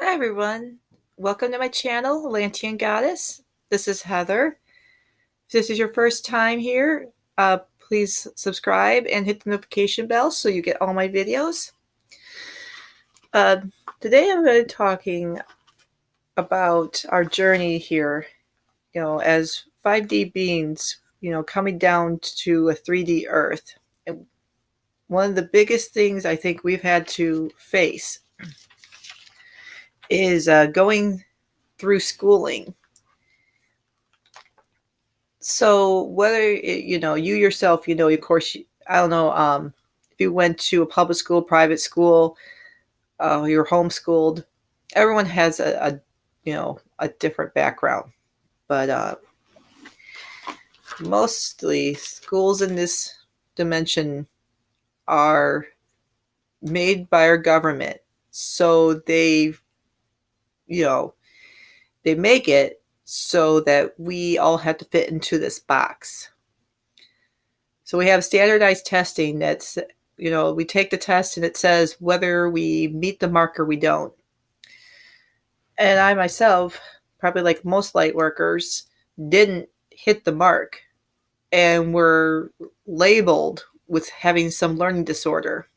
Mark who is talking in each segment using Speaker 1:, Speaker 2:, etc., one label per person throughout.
Speaker 1: Hi everyone, welcome to my channel, Lantian Goddess. This is Heather. If this is your first time here, please subscribe and hit the notification bell so you get all my videos. Uh, Today I'm going to be talking about our journey here, as 5D beings, coming down to a 3D Earth. And one of the biggest things I think we've had to face is going through schooling. So whether you yourself, of course, I don't know, if you went to a public school, private school, you're homeschooled. Everyone has a different background, but mostly schools in this dimension are made by our government, so you know they make it so that we all have to fit into this box. So we have standardized testing that's, we take the test and it says whether we meet the mark or we don't. And I myself, probably like most light workers, didn't hit the mark and were labeled with having some learning disorder.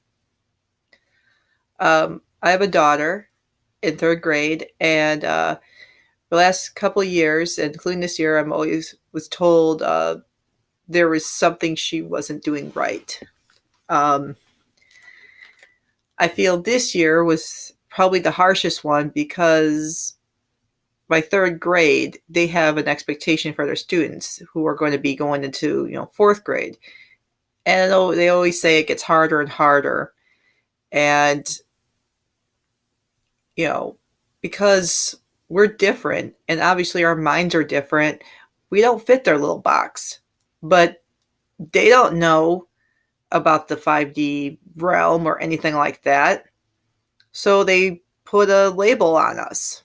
Speaker 1: I have a daughter in third grade, and the last couple of years, including this year, I'm always was told there was something she wasn't doing right. I feel this year was probably the harshest one because by third grade, they have an expectation for their students who are going to be going into, fourth grade. And they always say it gets harder and harder. And, because we're different and obviously our minds are different, we don't fit their little box. But they don't know about the 5D realm or anything like that. So they put a label on us.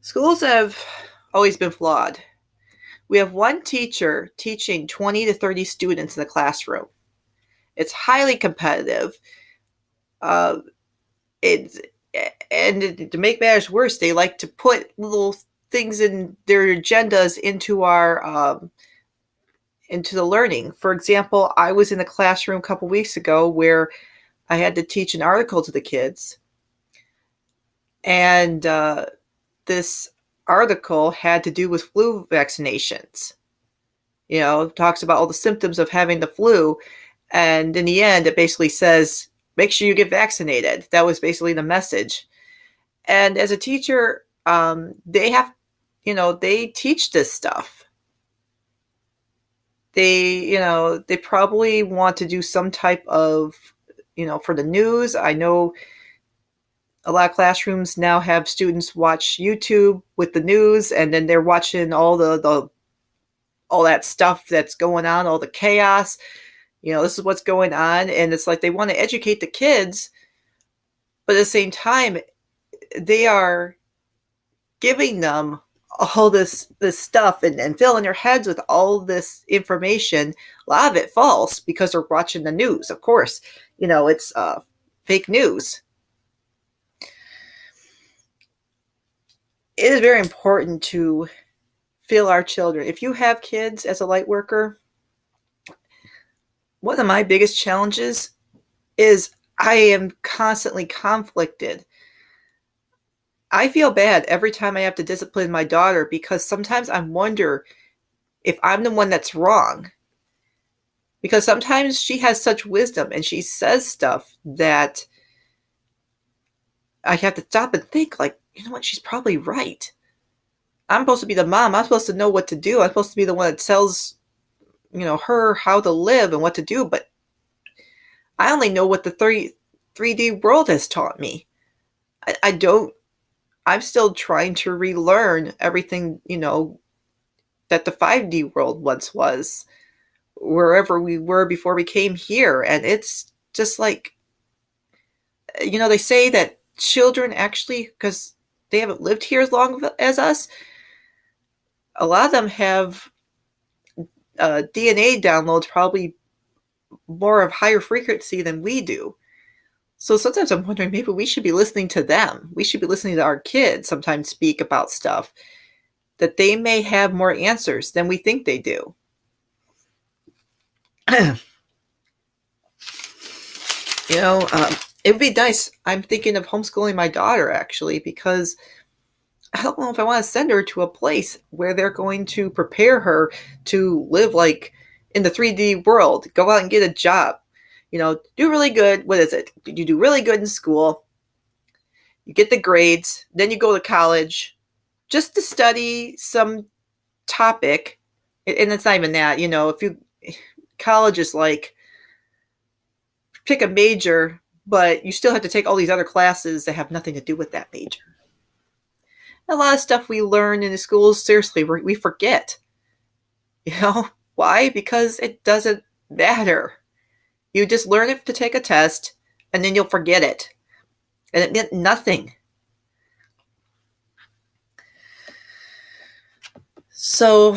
Speaker 1: Schools have always been flawed. We have one teacher teaching 20 to 30 students in the classroom. It's highly competitive. And to make matters worse, they like to put little things in their agendas into the learning. For example, I was in a classroom a couple weeks ago where I had to teach an article to the kids, and this article had to do with flu vaccinations. It talks about all the symptoms of having the flu, and in the end, it basically says, make sure you get vaccinated. That was basically the message. And as a teacher, they have, they teach this stuff. They probably want to do some type of, for the news. I know a lot of classrooms now have students watch YouTube with the news, and then they're watching all all that stuff that's going on, all the chaos. This is what's going on, and it's like they want to educate the kids, but at the same time, they are giving them all this stuff and filling their heads with all this information. A lot of it false because they're watching the news. Of course, it's fake news. It is very important to feel our children. If you have kids as a light worker, one of my biggest challenges is I am constantly conflicted. I feel bad every time I have to discipline my daughter because sometimes I wonder if I'm the one that's wrong. Because sometimes she has such wisdom and she says stuff that I have to stop and think, like, you know what, she's probably right. I'm supposed to be the mom. I'm supposed to know what to do. I'm supposed to be the one that tells, her how to live and what to do. But I only know what the 3D world has taught me. I don't, I'm still trying to relearn everything, that the 5D world once was, wherever we were before we came here. And it's just like, they say that children actually, because they haven't lived here as long as us, a lot of them have DNA downloads probably more of higher frequency than we do. So sometimes I'm wondering maybe we should be listening to them. We should be listening to our kids sometimes speak about stuff that they may have more answers than we think they do. It would be nice. I'm thinking of homeschooling my daughter actually, because I don't know if I want to send her to a place where they're going to prepare her to live like in the 3D world, go out and get a job, do really good. What is it? You do really good in school, you get the grades, then you go to college just to study some topic. And it's not even that, if you, college is like pick a major, but you still have to take all these other classes that have nothing to do with that major. A lot of stuff we learn in the schools, seriously, we forget. Why? Because it doesn't matter. You just learn it to take a test, and then you'll forget it. And it meant nothing. So,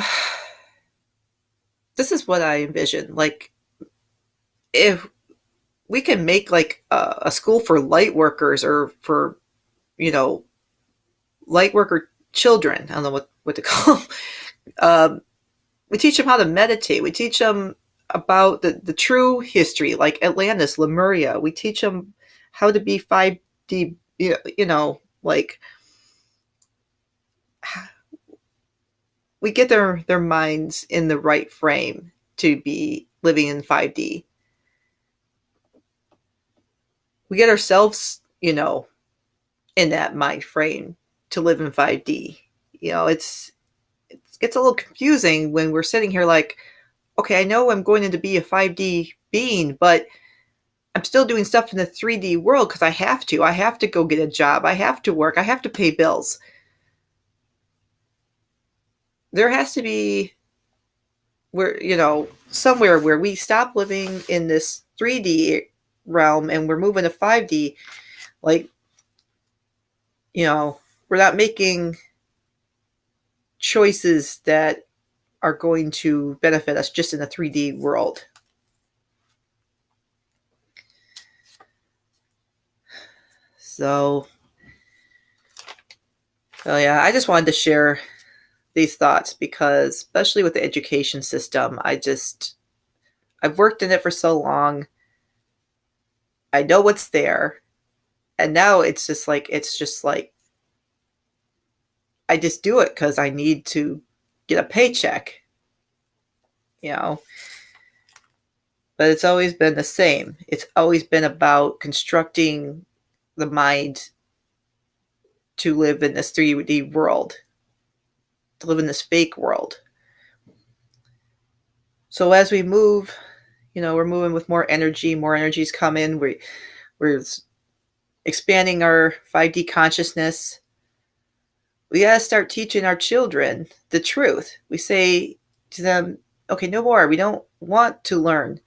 Speaker 1: this is what I envision. Like, if we can make like a school for light workers, or for, light worker children. I don't know what to call them. We teach them how to meditate. We teach them about the true history, like Atlantis, Lemuria. We teach them how to be 5D, like we get their minds in the right frame to be living in 5D. We get ourselves, in that mind frame to live in 5D. It gets a little confusing when we're sitting here like, okay, I know I'm going to be a 5D being, but I'm still doing stuff in the 3D world because I have to. I have to go get a job. I have to work. I have to pay bills. There has to be somewhere where we stop living in this 3D realm and we're moving to 5D. Like, we're not making choices that are going to benefit us just in the 3D world. So yeah, I just wanted to share these thoughts because, especially with the education system, I've worked in it for so long. I know what's there. And now it's just like, I just do it because I need to get a paycheck, But it's always been the same. It's always been about constructing the mind to live in this 3D world, to live in this fake world. So as we move, we're moving with more energy. More energies come in. We're expanding our 5D consciousness. We got to start teaching our children the truth. We say to them, okay, no more. We don't want to learn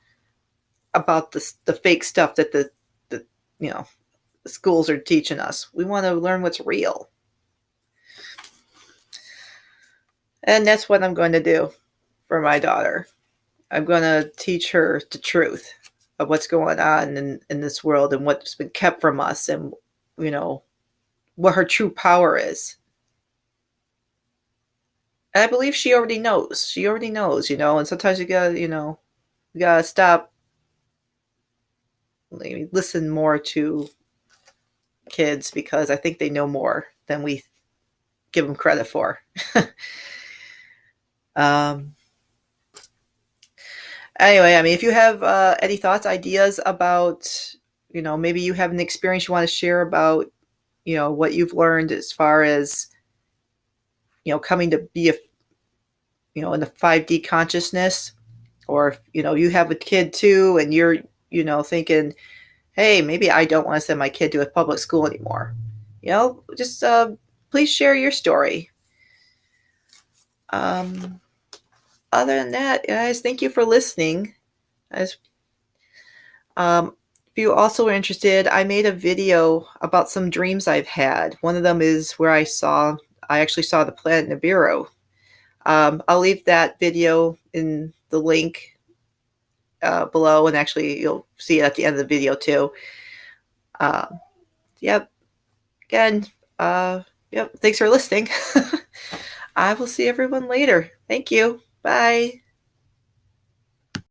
Speaker 1: about the fake stuff that the schools are teaching us. We want to learn what's real. And that's what I'm going to do for my daughter. I'm going to teach her the truth of what's going on in this world and what's been kept from us, and, what her true power is. And I believe she already knows. She already knows, and sometimes you gotta stop, listen more to kids, because I think they know more than we give them credit for. Anyway, if you have any thoughts, ideas about, maybe you have an experience you want to share about, what you've learned as far as, coming to be in the 5D consciousness, or, you have a kid too, and you're, thinking, hey, maybe I don't want to send my kid to a public school anymore. Just please share your story. Other than that, guys, thank you for listening. If you also are interested, I made a video about some dreams I've had. One of them is where I actually saw the planet Nibiru. I'll leave that video in the link below, and actually you'll see it at the end of the video too. Um, yep. Again, yep. Thanks for listening. I will see everyone later. Thank you. Bye.